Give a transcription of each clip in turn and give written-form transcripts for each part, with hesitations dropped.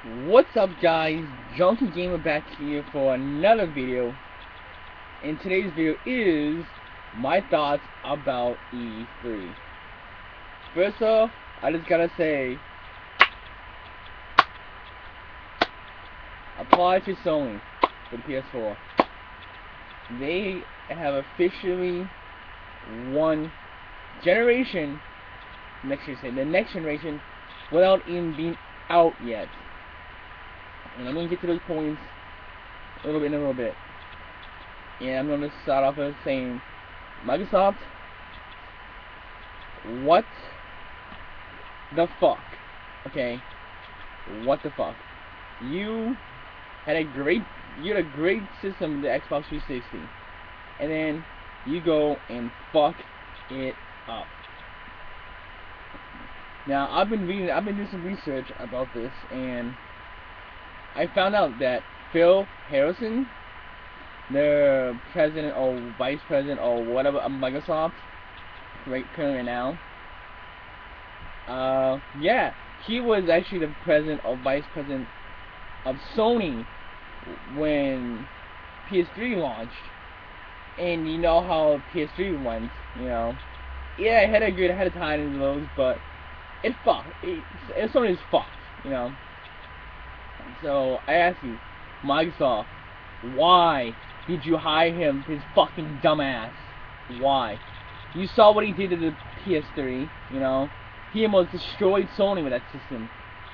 What's up, guys? Junkie Gamer back here for another video. And today's video is my thoughts about E3. First off, I just gotta say, apply to Sony for the PS4. They have officially won generation, the next generation, without even being out yet. And I'm going to get to those points in a little bit. And I'm going to start off with saying, Microsoft, what the fuck? Okay, what the fuck? You had a great system, the Xbox 360, and then you go and fuck it up. Now I've been doing some research about this, and I found out that Phil Harrison, the president or vice president or whatever of Microsoft, currently now, yeah, he was actually the president or vice president of Sony when PS3 launched. And you know how PS3 went, you know. Yeah, it had a time in those, but it fucked. Sony's fucked, you know. So I ask you, Microsoft, why did you hire him, his fucking dumbass? Why? You saw what he did to the PS3, you know. He almost destroyed Sony with that system.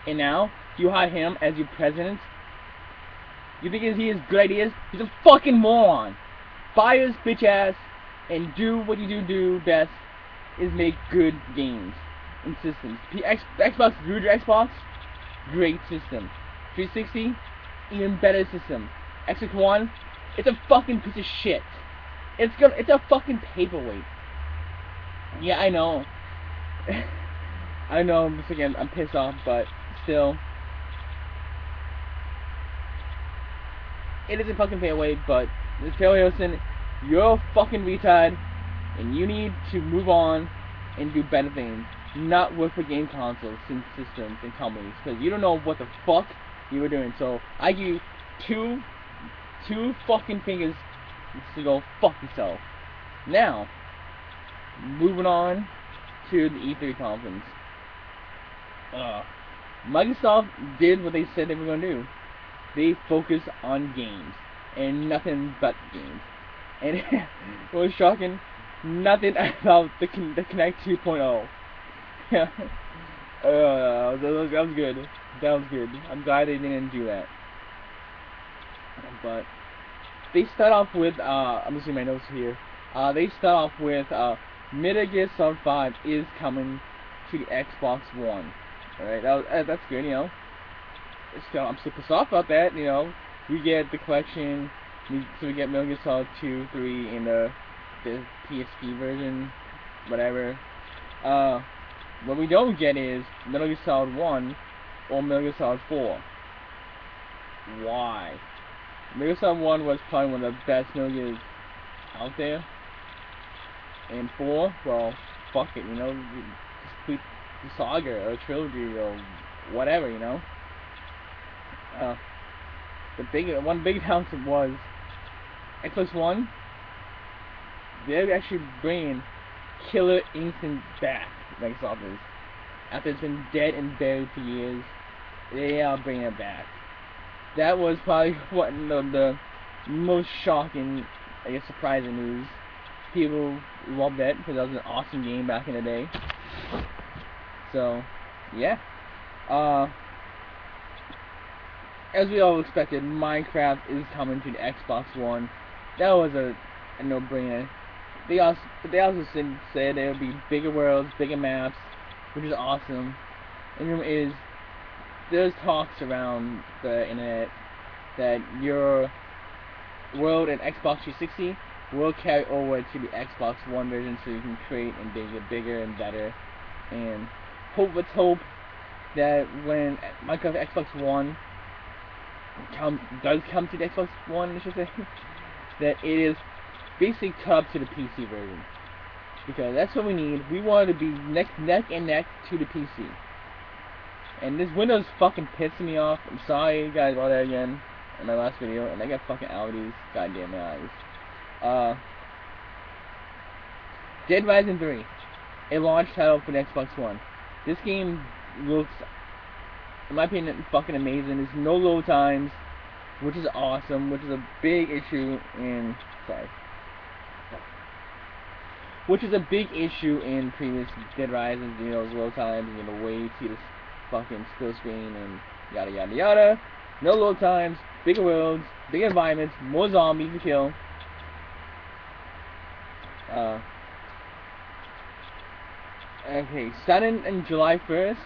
And now, you hire him as your president? You think he has good ideas? He's a fucking moron. Fire his bitch ass and do what you do best, is make good games and systems. Xbox, Xbox, great system. 360, even better system. Xbox One, it's a fucking piece of shit. It's a fucking paperweight. Yeah, I know. I know. I'm pissed off, but still, it is a fucking paperweight. But Phil Harrison, you're a fucking retard, and you need to move on and do better things. Not work for game consoles and systems and companies, because you don't know what the fuck you were doing. So I give you two fucking fingers to go fuck yourself. Now, moving on to the E3 conference. Microsoft did what they said they were gonna do. They focused on games and nothing but games. And it was shocking. Nothing about the Kinect 2.0. Yeah. That was good. That was good. I'm glad they didn't do that. But they start off with I'm just seeing my notes here. They start off with Metal Gear Solid 5 is coming to the Xbox One. Alright, that's good, you know. I'm super pissed off about that, you know. We get the collection, so we get Metal Gear Solid 2, 3 in the PSP version, whatever. What we don't get is Metal Gear Solid 1 or Metal Gear Solid 4. Why? Metal Gear Solid 1 was probably one of the best Metal Gears out there. And 4, well, fuck it, you know, just complete the saga or trilogy or whatever, you know. One big announcement was Xbox One. They're actually bringing Killer Instinct back. Microsoft is. After it's been dead and buried for years, they are bringing it back. That was probably what the most shocking, I guess, surprising news. People loved that because that was an awesome game back in the day. So, yeah. As we all expected, Minecraft is coming to the Xbox One. That was a no-brainer. They also said there would be bigger worlds, bigger maps, which is awesome. And there's talks around the internet that your world in Xbox 360 will carry over to the Xbox One version, so you can create and make it bigger and better. And let's hope that when Minecraft Xbox One does come to the Xbox One, I should say, that it is basically cut up to the PC version, because that's what we need. We want to be neck and neck to the PC. And this Windows fucking pissing me off. I'm sorry guys about that again in my last video. And I got fucking allergies. Goddamn my eyes. Dead Rising 3. A launch title for the Xbox One. This game looks, in my opinion, fucking amazing. There's no load times, which is awesome, which is a big issue in, which is a big issue in previous Dead Rising, you know, load times, and you know, wait, see this fucking still screen, and yada yada yada. No load times, bigger worlds, bigger environments, more zombies to kill. Okay, starting in July 1st,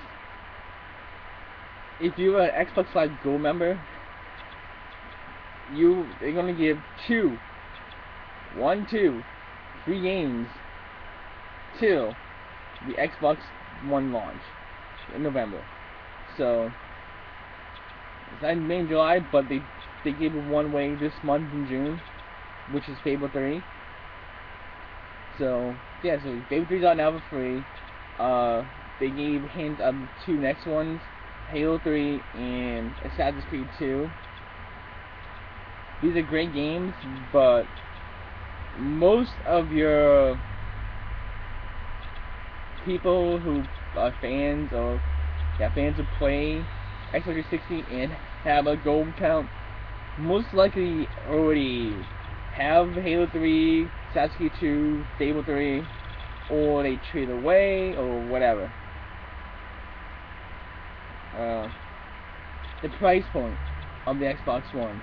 if you're an Xbox Live Gold member, they're gonna give two free games till the Xbox One launch in November. So it's not May and July, but they gave it one way this month in June, which is Fable 3. So yeah, so Fable 3's out now for free. They gave hints of the two next ones, Halo 3 and Assassin's Creed 2. These are great games, but most of your people who are fans or fans who play Xbox 360 and have a gold account most likely already have Halo 3, Assassin's Creed 2, Fable 3, or they trade away or whatever. The price point of the Xbox One.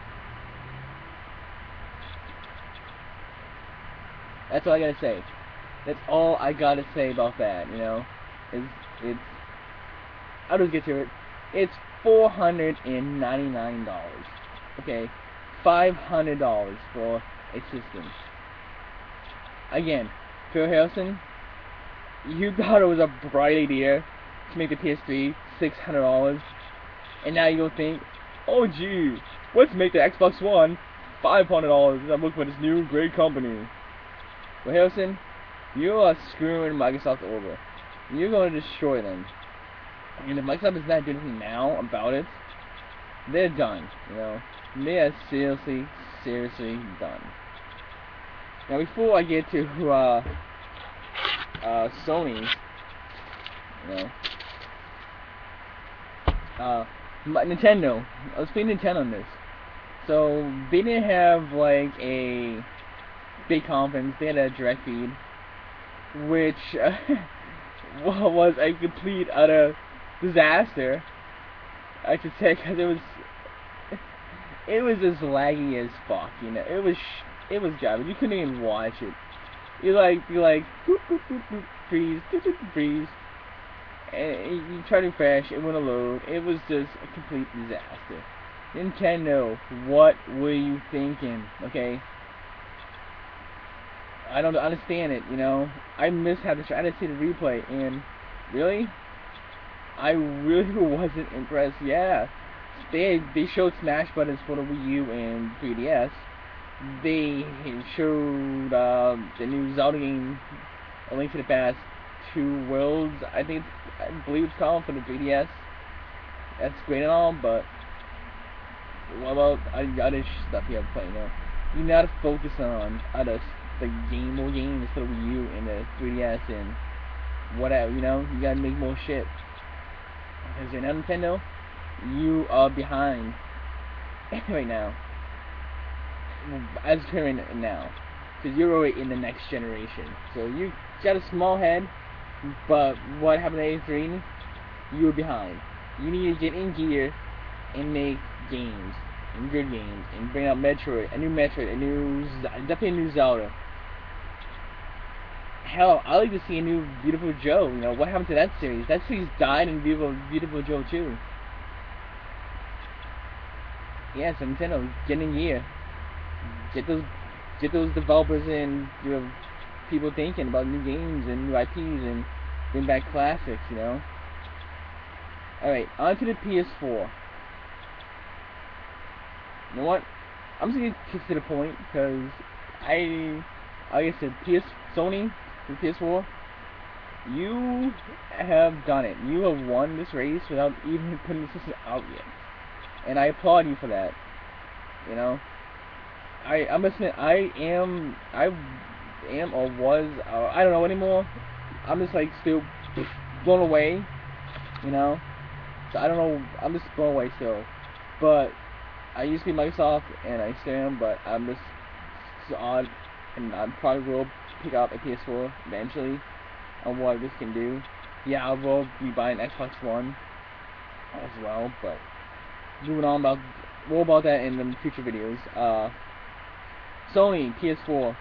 That's all I gotta say. That's all I gotta say about that, you know. I'll just get to it. It's $499. Okay. $500 for a system. Again, Phil Harrison, you thought it was a bright idea to make the PS3 $600, and now you don't think, oh gee, let's make the Xbox One $500. I'm looking for this new great company. Well, Harrison, you are screwing Microsoft over. You're going to destroy them. And if Microsoft is not doing anything now about it, they're done. You know, they are seriously done. Now, before I get to Sony, you know, Nintendo. Let's play Nintendo on this. So they didn't have like a big conference. They had a direct feed, which was a complete utter disaster, I should say, because it was as laggy as fuck. You know, it was garbage. You couldn't even watch it. You like boop, boop, boop, boop, freeze, boop, boop, boop, freeze, and you try to refresh, it wouldn't load. It was just a complete disaster. Nintendo, what were you thinking? Okay, I don't understand it. You know, I missed how to try to see the replay, and really, I really wasn't impressed. Yeah, they showed Smash Brothers for the Wii U and 3DS. They showed the new Zelda game, A Link to the Past, Two Worlds, I believe it's called, for the 3DS. That's great and all, but what about other stuff you have to play? You know, you gotta focus on the more games for the Wii U and the 3DS and whatever. You know, you gotta make more shit. Because you're not Nintendo, you are behind right now. As current now, because you're already in the next generation. So you got a small head, but what happened at A3? You were behind. You need to get in gear and make games, and good games, and bring out Metroid, a new definitely a new Zelda. Hell, I like to see a new Beautiful Joe. You know, what happened to that series? That series died in Beautiful Joe 2. Yeah, so Nintendo, get in gear. Get those developers and people thinking about new games and new IPs and bring back classics, you know. Alright, on to the PS4. You know what? I'm just gonna get to the point, because like I said, Sony, the PS4, You have done it. You have won this race without even putting the system out yet. And I applaud you for that. You know? I must admit, I am or was, I don't know anymore. I'm just like still blown away, you know? So I don't know, I'm just blown away still. But I used to be Microsoft, and I still am, but I'm just so odd, and I probably will pick up a PS4 eventually on what this can do. Yeah, I will be buying Xbox One as well, but moving on about more about that in the future videos. Sony PS4,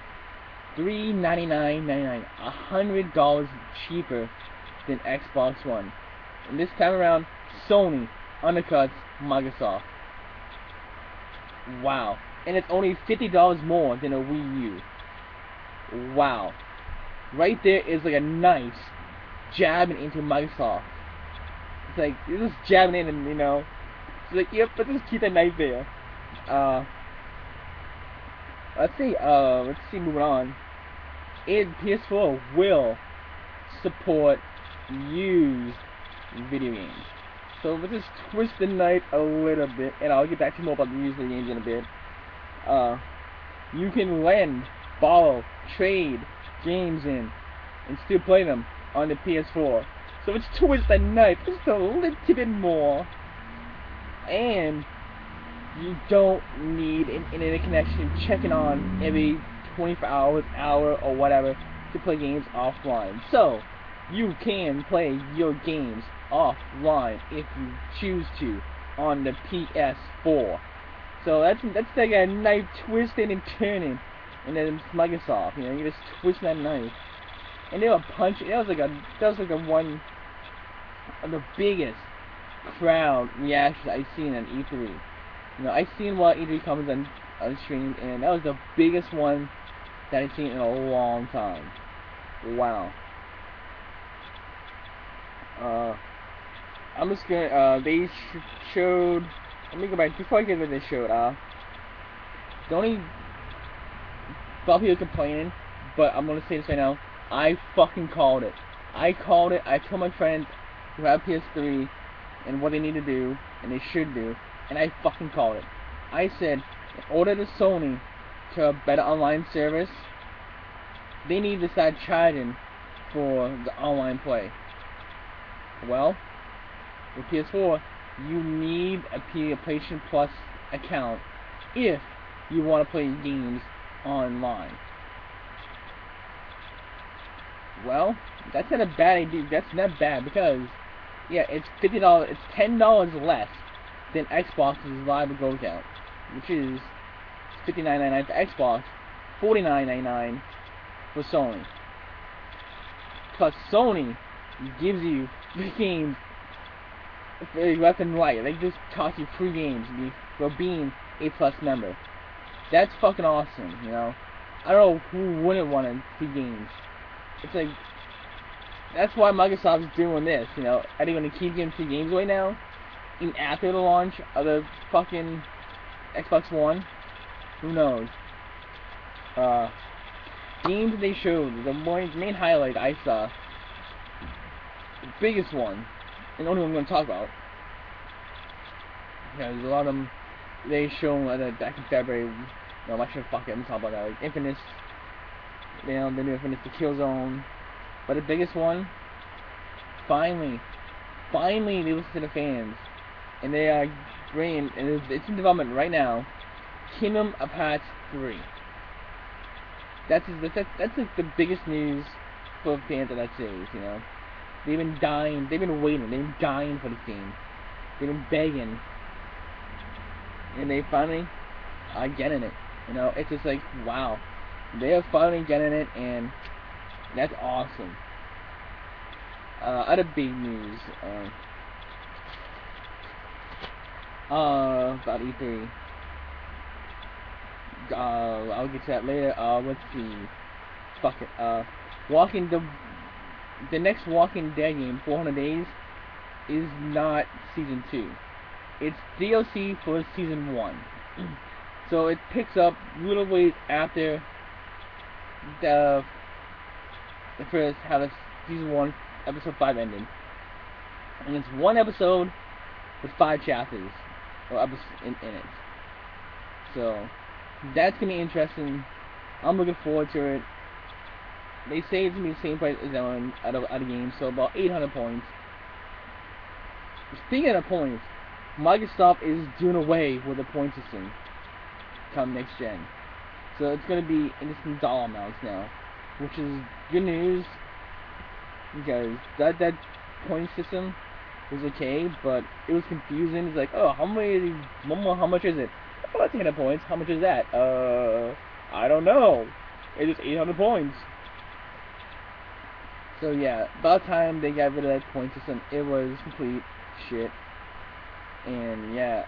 $399.99, $100 cheaper than Xbox One. And this time around, Sony undercuts Microsoft. Wow. And it's only $50 more than a Wii U. Wow. Right there is like a knife jabbing into Microsoft. It's like, you're just jabbing in and, you know, it's like, yep, but just keep that knife there. Let's see, moving on. PS4 will support used video games. So let's just twist the knife a little bit, and I'll get back to more about the used video games in a bit. You can lend, borrow, trade games in, and still play them on the PS4. So let's twist the knife just a little bit more. And you don't need an internet connection checking on every 24 hours, hour, or whatever to play games offline. So, you can play your games offline if you choose to on the PS4. So that's like a knife twisting and turning, and then it's Microsoft. You know, you just twist that knife, and they were punching. That was like a one of the biggest crowd reactions I've seen on E3. You know, I've seen what E3 comes on stream, and that was the biggest one that I've seen in a long time. Wow. I'm just gonna, they showed, let me go back, before I get to what they showed, the only, a lot of people complaining, but I'm gonna say this right now, I fucking called it. I called it. I told my friends who have PS3 and what they need to do, and they should do, and I fucking called it. I said, in order to Sony to a better online service, they need to start charging for the online play. Well, with PS4, you need a PlayStation Plus account if you want to play games online. Well, that's not a bad idea. That's not bad because, yeah, it's $50. It's $10 less than Xbox's Live Go account, which is $59.99 for Xbox, $49.99 for Sony. Plus, Sony gives you free games left and right. They just toss you free games for being a Plus member. That's fucking awesome, you know. I don't know who wouldn't want free games. It's like, that's why Microsoft is doing this, you know. Are they going to keep giving free games right now? Even after the launch of the fucking Xbox One? Who knows? Games they showed, the main highlight I saw, the biggest one, and the only one I'm going to talk about, because a lot of them, they shown back in February, no, I should fuck it, I'm talking about that, like Infamous, you know, the new Infamous, the Killzone, but the biggest one, finally, they listen to the fans, and they are bringing, and it's in development right now, Kingdom of Hearts 3. That's like the biggest news for fans of that series, you know. They've been dying, they've been waiting, they've been dying for this game. They've been begging. And they finally are getting it. You know, it's just like, wow. They are finally getting it, and that's awesome. Other big news, about E3. I'll get to that later. Let's see. Fuck it. The next Walking Dead game, 400 Days, is not Season 2. It's DLC for Season 1. So it picks up little ways after the first, how the season 1, episode 5 ended. And it's one episode with 5 chapters or episodes in it. So that's gonna be interesting. I'm looking forward to it. They say it's gonna be the same price as out of game, so about 800 points. Speaking of points, Microsoft is doing away with the point system come next gen. So it's gonna be instant dollar amounts now, which is good news because that point system was okay, but it was confusing. It's like, oh, how much is it? Oh, that's 800 points. How much is that? I don't know. It's just 800 points. So yeah, about time they got rid of that point system. It was complete shit. And yeah,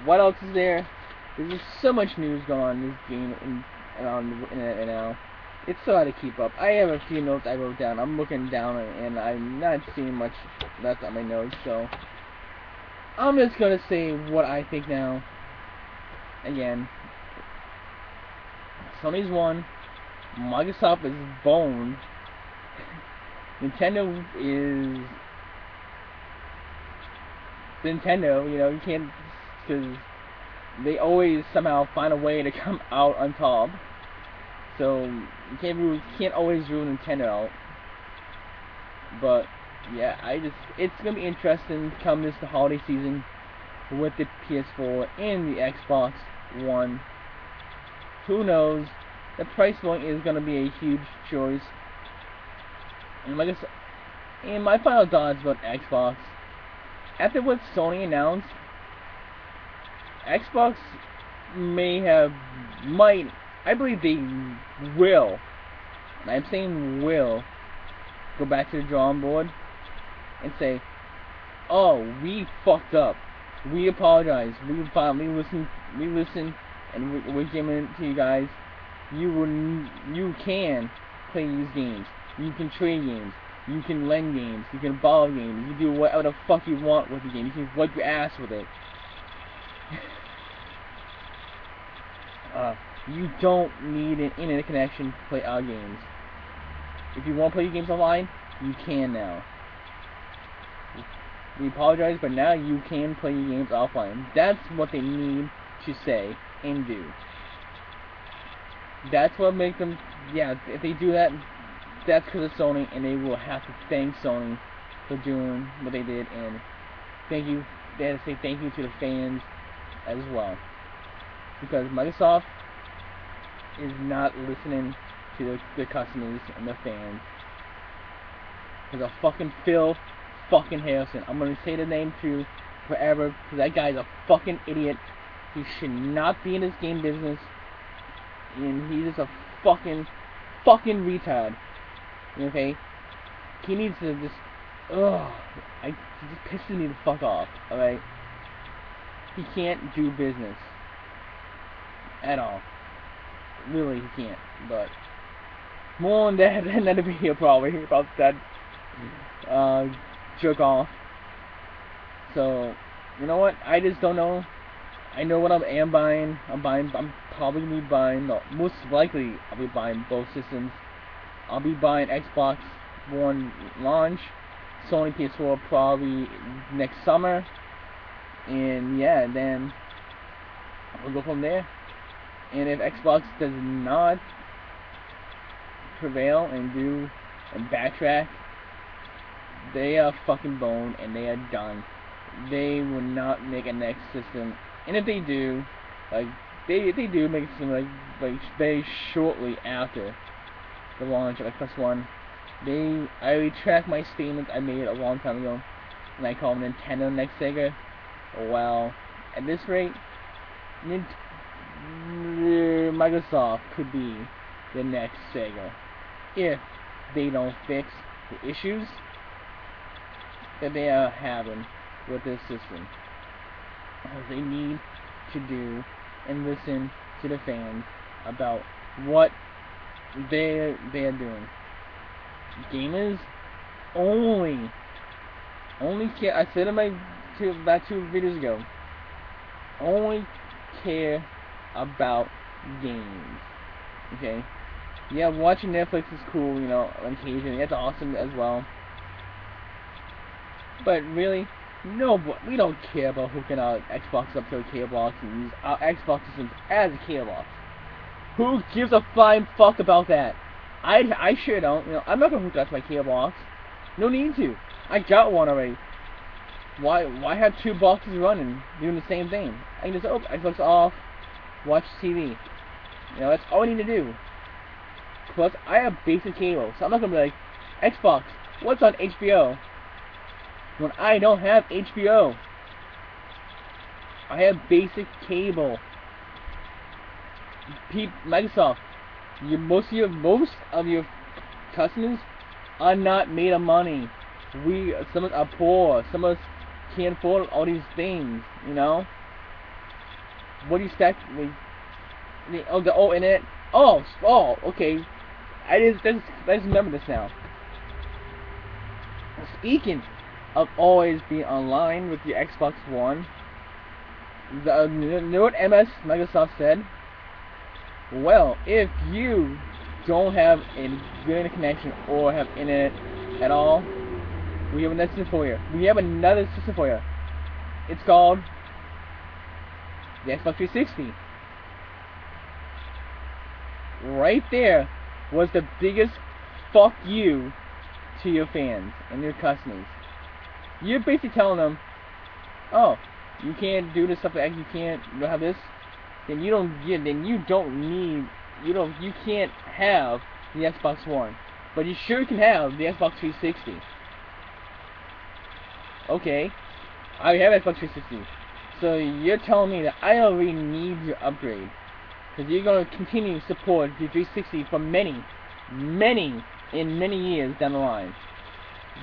what else is there? There's just so much news going on in this game and on the internet right now. It's so hard to keep up. I have a few notes I wrote down. I'm looking down and I'm not seeing much left on my notes, so I'm just gonna say what I think now. Again, Sony's won. Microsoft is boned. Nintendo is Nintendo. You know, you can't, because they always somehow find a way to come out on top. So you can't always rule Nintendo out. But yeah, it's gonna be interesting come the holiday season with the PS4 and the Xbox One. Who knows? The price point is gonna be a huge choice. And like I said, and my final thoughts about Xbox. After what Sony announced, Xbox I believe they will, and I'm saying will, go back to the drawing board and say, oh, we fucked up. We apologize. We listened, and we're giving it to you guys. You can play these games. You can trade games. You can lend games. You can borrow games. You can do whatever the fuck you want with the game. You can wipe your ass with it. You don't need an internet connection to play our games. If you want to play your games online, you can now. We apologize, but now you can play your games offline. That's what they need to say and do. That's what makes them, yeah, if they do that, that's because of Sony, and they will have to thank Sony for doing what they did, and thank you, they have to say thank you to the fans as well. Because Microsoft is not listening to the customers and the fans. Because of fucking Phil fucking Harrison. I'm gonna say the name too forever, because that guy's a fucking idiot. He should not be in this game business. And he's just a fucking retard. Okay? He needs to just, it just pisses me the fuck off, alright? He can't do business. At all. Really, he can't. But more on that in another video probably about that jerk off. So, you know what? I just don't know. I know what I am buying. I'm probably gonna be buying, no, most likely I'll be buying both systems. I'll be buying Xbox One launch, Sony PS4 probably next summer, and yeah, then we'll go from there. And if Xbox does not prevail and backtrack, they are fucking boned and they are done. They will not make a next system. And if they do, like they do make it seem like very shortly after the launch of Xbox One, I retract my statements I made a long time ago, and I call Nintendo next Sega. Well, at this rate, Microsoft could be the next Sega if they don't fix the issues that they are having with this system. Because they need to do and listen to the fans about what they're doing. Gamers only care. I said in my about 2 videos ago. Only care about games. Okay? Yeah, watching Netflix is cool, you know, on occasion. It's awesome as well. But really, no, we don't care about hooking our Xbox up to a cable box and use our Xbox systems as a cable box. Who gives a flying fuck about that? I sure don't. You know, I'm not gonna hook up to my cable box. No need to. I got one already. Why have two boxes running doing the same thing? I can just open Xbox off, watch TV. You know, that's all I need to do. Plus, I have basic cable, so I'm not gonna be like, Xbox, what's on HBO? When I don't have HBO. I have basic cable. Microsoft, most of your customers are not made of money. Some of us are poor. Some of us can't afford all these things. You know. What do you expect? The internet. Okay. I just remember this now. Speaking of always being online with your Xbox One, you know what Microsoft said? Well, if you don't have a good internet connection or have internet at all, we have another system for you. It's called the Xbox 360. Right there was the biggest fuck you to your fans and your customers. You're basically telling them, oh, you can't do this stuff, you can't have this, then you can't have the Xbox One. But you sure can have the Xbox 360. Okay, I have Xbox 360. So you're telling me that I don't really need your upgrade, because you're going to continue to support the 360 for many years down the line.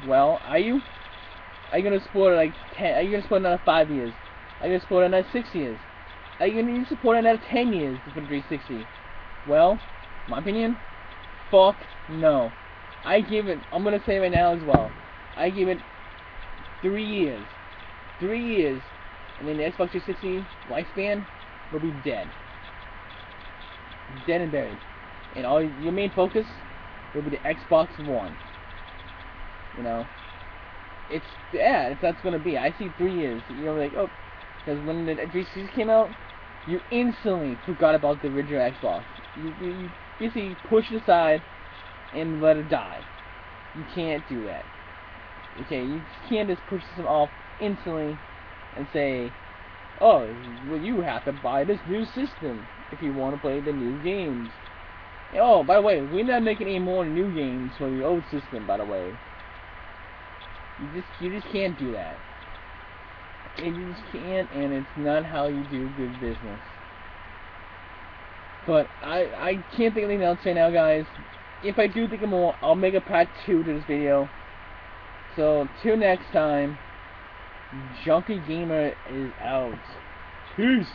Well, are you? Are you going to support it like 10? Are you going to support another 5 years? Are you going to support another 6 years? Are you going to support another 10 years for the 360? Well, my opinion, fuck no. I'm going to say right now as well, I give it 3 years. 3 years, and then the Xbox 360 lifespan will be dead. Dead and buried. And all your main focus will be the Xbox One. You know, that's gonna be. I see 3 years. You know, like, oh, because when the 360 came out, you instantly forgot about the original Xbox. You basically push it aside and let it die. You can't do that. Okay, you can't just push this off instantly and say, oh, well, you have to buy this new system if you want to play the new games. Oh, by the way, we're not making any more new games for the old system, by the way. You just can't do that. And you just can't, and it's not how you do good business. But I can't think of anything else right now, guys. If I do think of more, I'll make a part 2 to this video. So, till next time, Junkie Gamer is out. Peace!